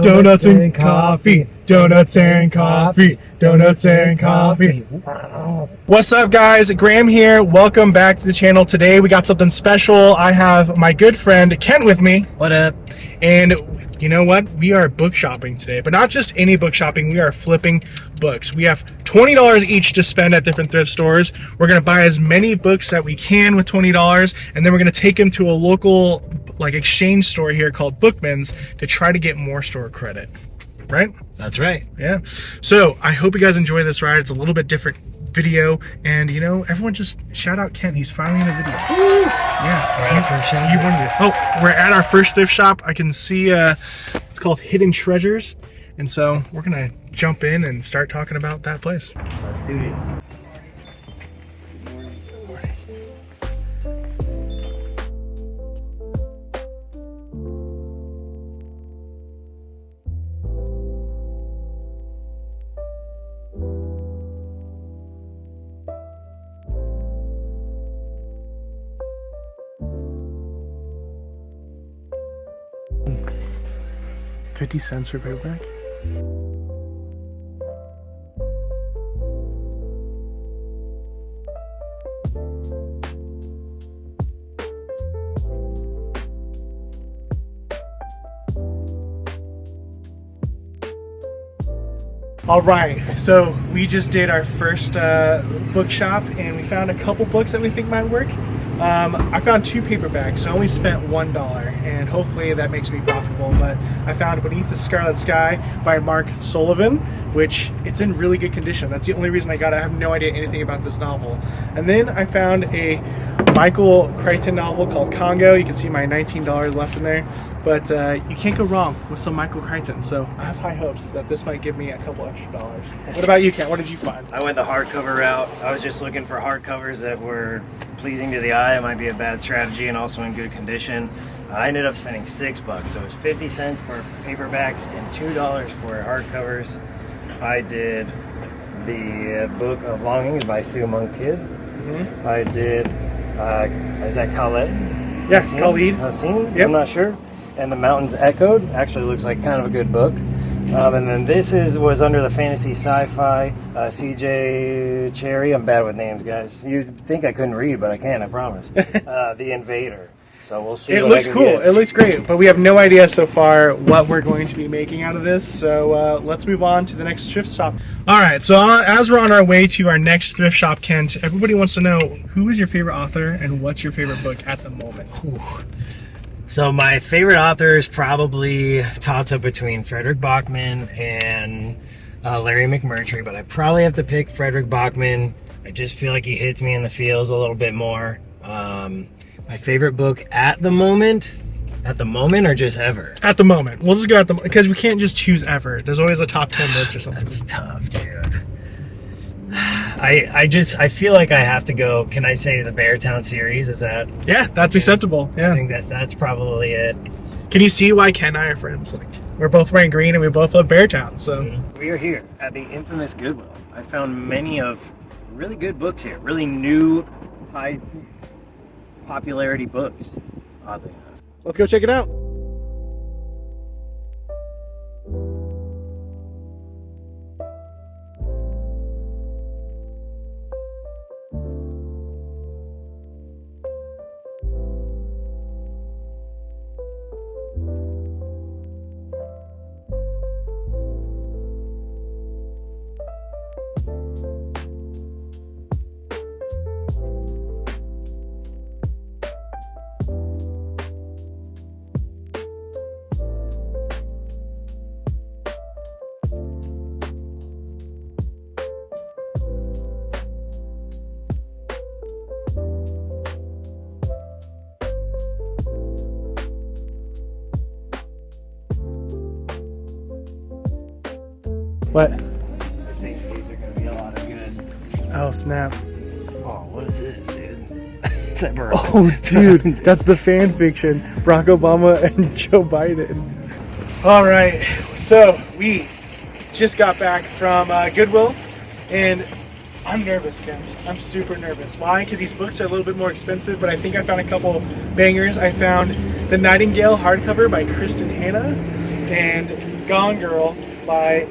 Donuts and coffee. Donuts and coffee. Donuts and coffee. What's up, guys? Graham here. Welcome back to the channel. Today we got something special. I have my good friend Kent with me. What up? And you know what? We are book shopping today, but not just any book shopping. We are flipping books. We have $20 each to spend at different thrift stores. We're going to buy as many books that we can with $20, and then we're going to take them to a local exchange store here called Bookmans to try to get more store credit. Right? That's right. Yeah. So I hope you guys enjoy this ride. It's a little bit different video, and everyone just shout out Kent. He's finally in a video. Woo! Yeah. You wanted it. Oh, we're at our first thrift shop. I can see it's called Hidden Treasures, and so we're gonna jump in and start talking about that place. Let's do this. $0.50 for paperback. All right, so we just did our first book shop, and we found a couple books that we think might work. I found 2 paperbacks, so I only spent $1, and hopefully that makes me profitable. But I found Beneath the Scarlet Sky by Mark Sullivan, which it's in really good condition. That's the only reason I got it. I have no idea anything about this novel. And then I found a Michael Crichton novel called Congo. You can see my $19 left in there. But you can't go wrong with some Michael Crichton, so I have high hopes that this might give me a couple extra dollars. What about you, Kent? What did you find? I went the hardcover route. I was just looking for hardcovers that were pleasing to the eye. It might be a bad strategy and also in good condition. I ended up spending $6, so it was 50 cents for paperbacks and $2 for hardcovers. I did the Book of Longings by Sue Monk Kidd. Mm-hmm. I did, is that Khaled? Yes, Khaled. Hassan? Yep. I'm not sure. And The Mountains Echoed actually looks like kind of a good book. And then this was under the fantasy sci-fi CJ Cherry. I'm bad with names, guys. You think I couldn't read, but I can, I promise. The Invader. So we'll see. It looks cool. It looks great, but we have no idea so far what we're going to be making out of this. So let's move on to the next thrift shop. All right. So as we're on our way to our next thrift shop, Kent, everybody wants to know, who is your favorite author and what's your favorite book at the moment? Ooh. So my favorite author is probably toss-up between Frederick Bachman and Larry McMurtry, but I probably have to pick Frederick Bachman. I just feel like he hits me in the feels a little bit more. My favorite book at the moment or just ever? At the moment. We'll just go because we can't just choose ever. There's always a top 10 list or something. That's tough, dude. I feel like I have to go. Can I say the Beartown series? Is that? Yeah, that's acceptable. Yeah, I think that's probably it. Can you see why Ken and I are friends? We're both wearing green and we both love Beartown. So we are here at the infamous Goodwill. I found many of really good books here. Really new, high popularity books. Oddly enough. Let's go check it out. What? I think these are going to be a lot of good. Oh, snap. Oh, what is this, dude? Is that Oh, dude, that's the fan fiction. Barack Obama and Joe Biden. All right, so we just got back from Goodwill, and I'm nervous, Ken. I'm super nervous. Why? Because these books are a little bit more expensive, but I think I found a couple bangers. I found The Nightingale hardcover by Kristen Hanna, and Gone Girl by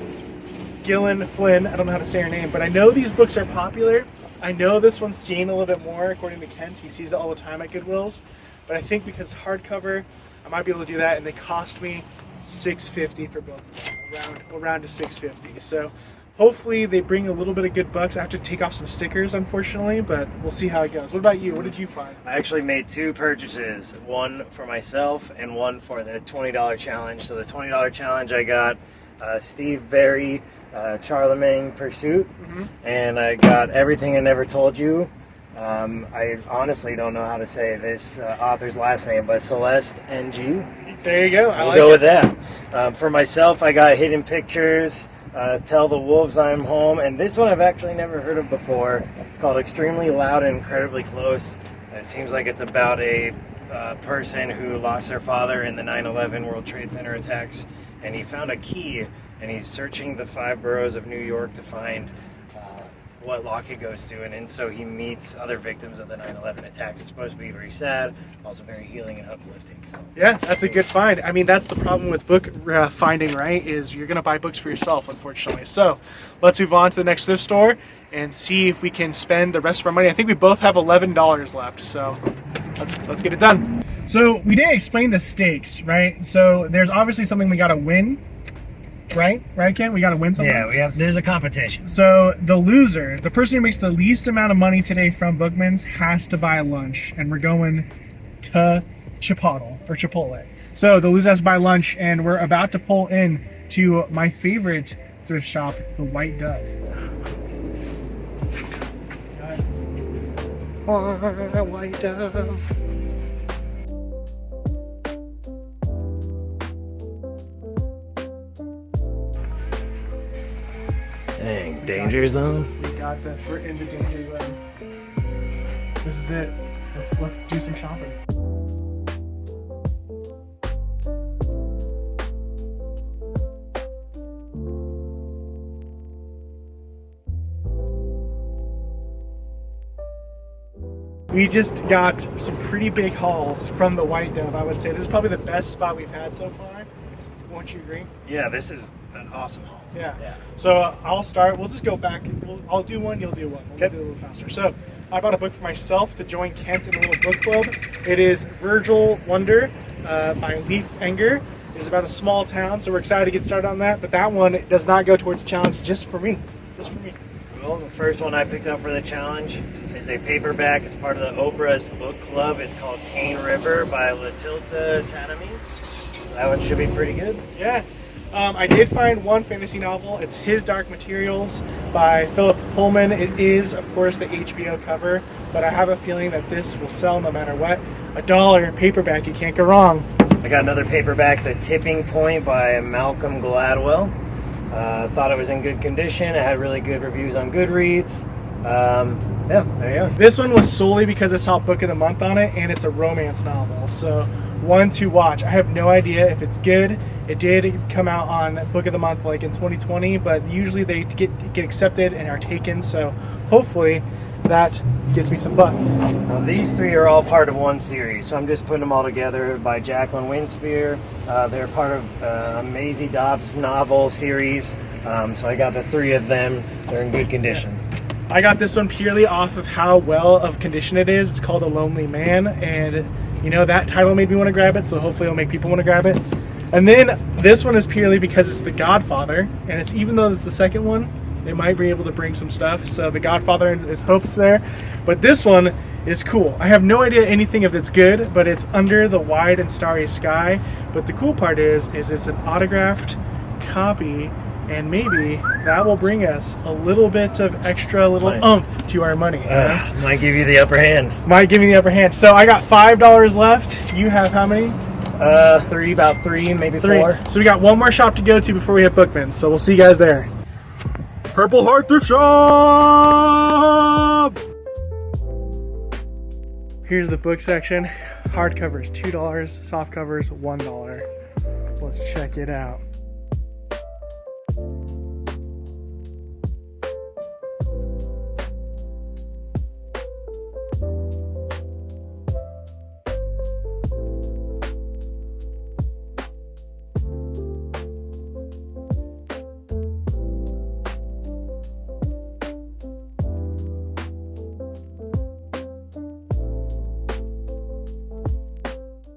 Gillian Flynn. I don't know how to say her name, but I know these books are popular. I know this one's seen a little bit more, according to Kent. He sees it all the time at Goodwill's. But I think because hardcover, I might be able to do that, and they cost me $6.50 for both of them. We'll round to $6.50. So hopefully they bring a little bit of good bucks. I have to take off some stickers, unfortunately, but we'll see how it goes. What about you? What did you find? I actually made 2 purchases, one for myself and one for the $20 challenge. So the $20 challenge, I got Steve Berry, Charlemagne Pursuit, and I got Everything I Never Told You. I honestly don't know how to say this author's last name, but Celeste NG. There you go. I'll go with that. For myself, I got Hidden Pictures, Tell the Wolves I'm Home, and this one I've actually never heard of before. It's called Extremely Loud and Incredibly Close. It seems like it's about a person who lost their father in the 9/11 World Trade Center attacks, and he found a key, and he's searching the 5 boroughs of New York to find what lock it goes to, and so he meets other victims of the 9/11 attacks. It's supposed to be very sad, also very healing and uplifting. So yeah, that's a good find. I mean, that's the problem with book finding, right? Is you're gonna buy books for yourself, unfortunately. So let's move on to the next thrift store and see if we can spend the rest of our money. I think we both have $11 left, so let's get it done. So we didn't explain the stakes, right? So there's obviously something we gotta win. Right, Ken? We got to win something. yeah, there's a competition. So the loser, the person who makes the least amount of money today from Bookmans, has to buy lunch, and we're going to Chipotle. So the loser has to buy lunch, and we're about to pull in to my favorite thrift shop, the White Dove. White Dove. Dang, danger zone? We got this. We're in the danger zone. This is it. Let's do some shopping. We just got some pretty big hauls from the White Dove, I would say. This is probably the best spot we've had so far. Won't you agree? Yeah, this is an awesome haul. Yeah. So I'll start. We'll just go back. I'll do one. You'll do one. We'll do it a little faster. So I bought a book for myself to join Kent in a little book club. It is Virgil Wonder by Leif Enger. It's about a small town, so we're excited to get started on that. But that one does not go towards the challenge, just for me. Cool. The first one I picked up for the challenge is a paperback. It's part of the Oprah's book club. It's called Cane River by Latilda Tanami. So that one should be pretty good. Yeah. I did find one fantasy novel. It's His Dark Materials by Philip Pullman. It is, of course, the HBO cover, but I have a feeling that this will sell no matter what. $1 paperback, you can't go wrong. I got another paperback, The Tipping Point by Malcolm Gladwell. Thought it was in good condition. It had really good reviews on Goodreads. Yeah, there you go. This one was solely because I saw Book of the Month on it, and it's a romance novel. So one to watch. I have no idea if it's good. It did come out on Book of the Month like in 2020, but usually they get accepted and are taken. So hopefully that gets me some bucks. Now, these 3 are all part of one series, so I'm just putting them all together by Jacqueline Winspear. They're part of Maisie Dobbs' novel series, so I got the 3 of them. They're in good condition. I got this one purely off of how well of condition it is. It's called A Lonely Man, and you know, that title made me want to grab it, so hopefully it'll make people want to grab it. And then this one is purely because it's The Godfather, and it's, even though it's the second one, they might be able to bring some stuff. So The Godfather is hopes there. But this one is cool. I have no idea anything if it's good, but it's Under the Wide and Starry Sky. But the cool part is it's an autographed copy, and maybe that will bring us a little bit of extra oomph to our money. Might give you the upper hand. Might give me the upper hand. So I got $5 left. You have how many? 3, about 3, maybe 3. 4. So we got one more shop to go to before we hit Bookmans. So we'll see you guys there. Purple Heart Thrift Shop! Here's the book section. Hardcovers $2, softcovers $1. Let's check it out.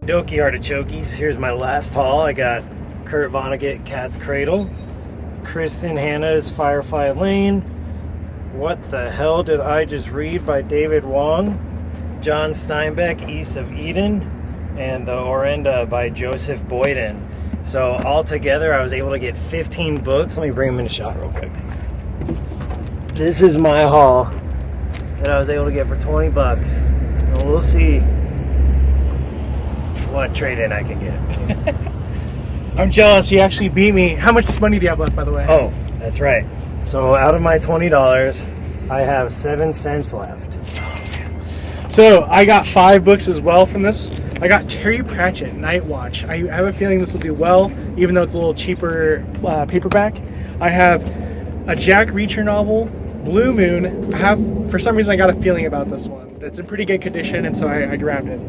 Doki Artichokes. Here's my last haul. I got Kurt Vonnegut, Cat's Cradle. Kristen Hanna's Firefly Lane. What the Hell Did I Just Read by David Wong. John Steinbeck, East of Eden. And the Orenda by Joseph Boyden. So all together I was able to get 15 books. Let me bring them in the shot real quick. This is my haul that I was able to get for 20 bucks. And we'll see what trade-in I can get. I'm jealous. He actually beat me. How much money do you have left, by the way? Oh, that's right. So out of my $20, I have 7 cents left. So I got 5 books as well from this. I got Terry Pratchett, Night Watch. I have a feeling this will do well, even though it's a little cheaper paperback. I have a Jack Reacher novel, Blue Moon. For some reason, I got a feeling about this one. It's in pretty good condition, and so I grabbed it.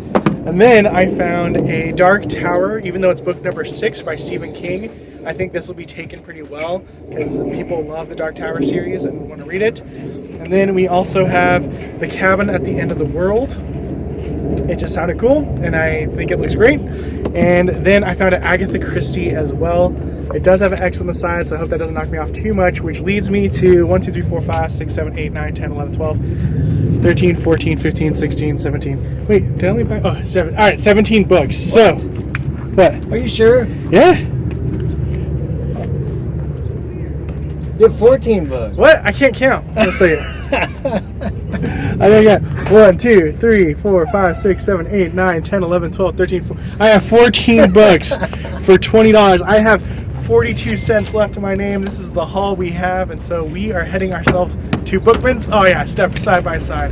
And then I found a Dark Tower, even though it's book number 6 by Stephen King. I think this will be taken pretty well because people love the Dark Tower series and want to read it. And then we also have The Cabin at the End of the World. It just sounded cool, and I think it looks great. And then I found an Agatha Christie as well. It does have an X on the side, so I hope that doesn't knock me off too much, which leads me to 1, 2, 3, 4, 5, 6, 7, 8, 9, 10, 11, 12, 13, 14, 15, 16, 17. Wait, did I only buy? Oh, 7. All right, 17 books. So, what? Are you sure? Yeah? You have 14 books. What? I can't count. Let's see. I think I got 1, 2, 3, 4, 5, 6, 7, 8, 9, 10, 11, 12, 13, 14. I have 14 books for $20. I have 42 cents left in my name. This is the haul we have, and so we are heading ourselves to Bookmans. Oh yeah, step side by side.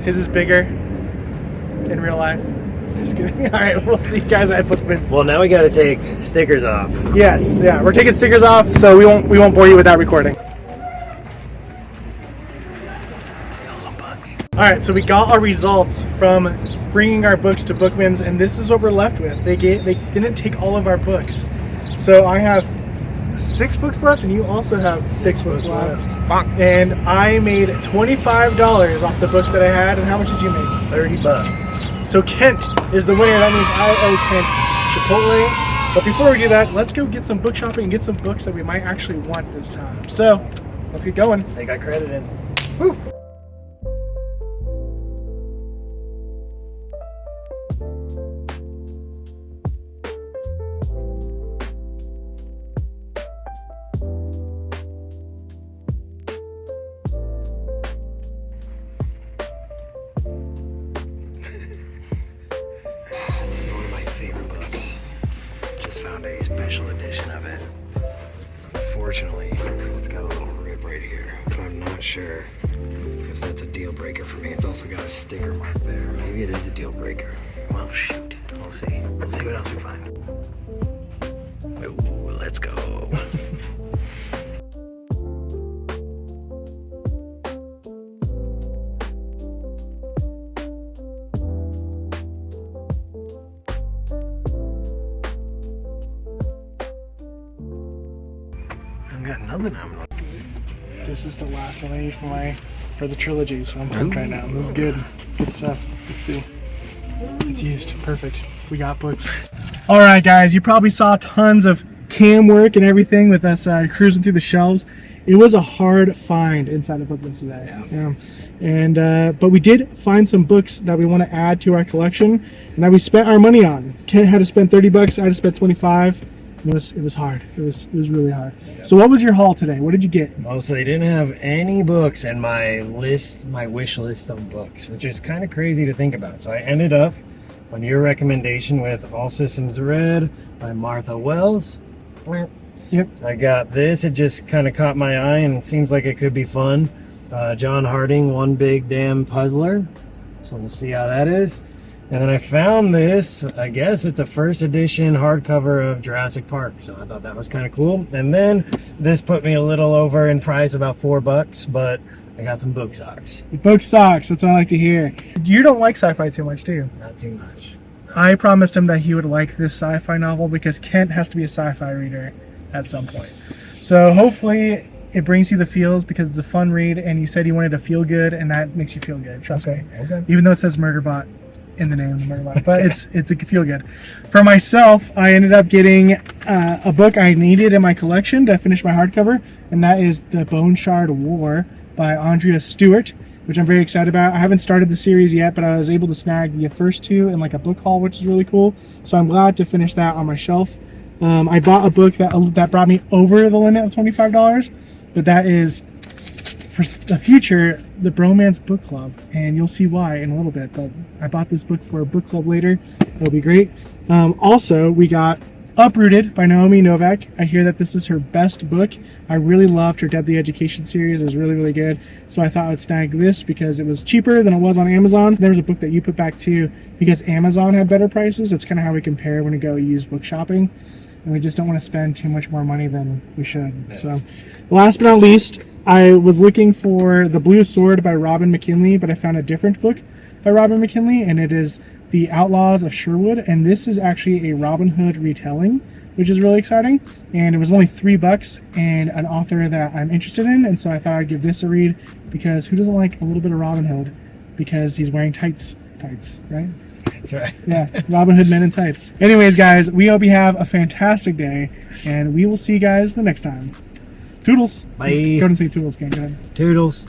His is bigger in real life. Just kidding. All right, we'll see you guys at Bookmans. Well, now we got to take stickers off. Yes, yeah, we're taking stickers off, so we won't bore you with that recording. All right, so we got our results from bringing our books to Bookmans, and this is what we're left with. They didn't take all of our books, so I have 6 books left, and you also have 6 books left. And I made $25 off the books that I had. And how much did you make? 30 bucks. So Kent is the winner. That means I owe Kent Chipotle. But before we do that, let's go get some book shopping and get some books that we might actually want this time. So let's get going. They got credit in. Woo. This is one of my favorite books. Just found a special edition of it. Unfortunately, it's got a little rip right here. But I'm not sure if that's a deal breaker for me. It's also got a sticker mark there. Maybe it is a deal breaker. Well, shoot. We'll see. We'll see what else we find. Ooh, let's go. I've got nothing I'm looking. This is the last one I need for the trilogy, so I'm pumped right now. This is good. Good stuff. Let's see. It's used. Perfect. We got books. All right, guys. You probably saw tons of cam work and everything with us cruising through the shelves. It was a hard find inside of Bookmans today. Yeah. And but we did find some books that we want to add to our collection and that we spent our money on. Ken had to spend 30 bucks. I had to spend 25. It was hard. It was really hard. So what was your haul today? What did you get? Oh, so they didn't have any books in my wish list of books, which is kind of crazy to think about. So I ended up on your recommendation with All Systems Red by Martha Wells. Yep. I got this. It just kind of caught my eye and it seems like it could be fun. John Harding, One Big Damn Puzzler. So we'll see how that is. And then I found this, I guess it's a first edition hardcover of Jurassic Park. So I thought that was kind of cool. And then this put me a little over in price, about $4, but I got some book socks. Book socks, that's what I like to hear. You don't like sci-fi too much, do you? Not too much. I promised him that he would like this sci-fi novel because Kent has to be a sci-fi reader at some point. So hopefully it brings you the feels because it's a fun read and you said you wanted to feel good and that makes you feel good. Trust me. Okay. Even though it says Murderbot. in the name, no matter what. But it's a feel good. For myself, I ended up getting a book I needed in my collection to finish my hardcover, and that is The Bone Shard War by Andrea Stewart, which I'm very excited about. I haven't started the series yet, but I was able to snag the first two in like a book haul, which is really cool. So I'm glad to finish that on my shelf. I bought a book that brought me over the limit of $25, but that is for the future, the Bromance Book Club, and you'll see why in a little bit. But I bought this book for a book club later. It'll be great. Also, we got Uprooted by Naomi Novak. I hear that this is her best book. I really loved her Deadly Education series. It was really, really good. So I thought I'd snag this because it was cheaper than it was on Amazon. There was a book that you put back too because Amazon had better prices. That's kind of how we compare when we go used book shopping. And we just don't want to spend too much more money than we should. So last but not least, I was looking for The Blue Sword by Robin McKinley, but I found a different book by Robin McKinley, and it is The Outlaws of Sherwood, and this is actually a Robin Hood retelling, which is really exciting. And it was only $3 and an author that I'm interested in, and so I thought I'd give this a read because who doesn't like a little bit of Robin Hood because he's wearing tights, right? That's right. Yeah, Robin Hood men in tights. Anyways, guys, we hope you have a fantastic day, and we will see you guys the next time. Toodles. Bye. Go ahead and say toodles, gang. Go ahead. Toodles.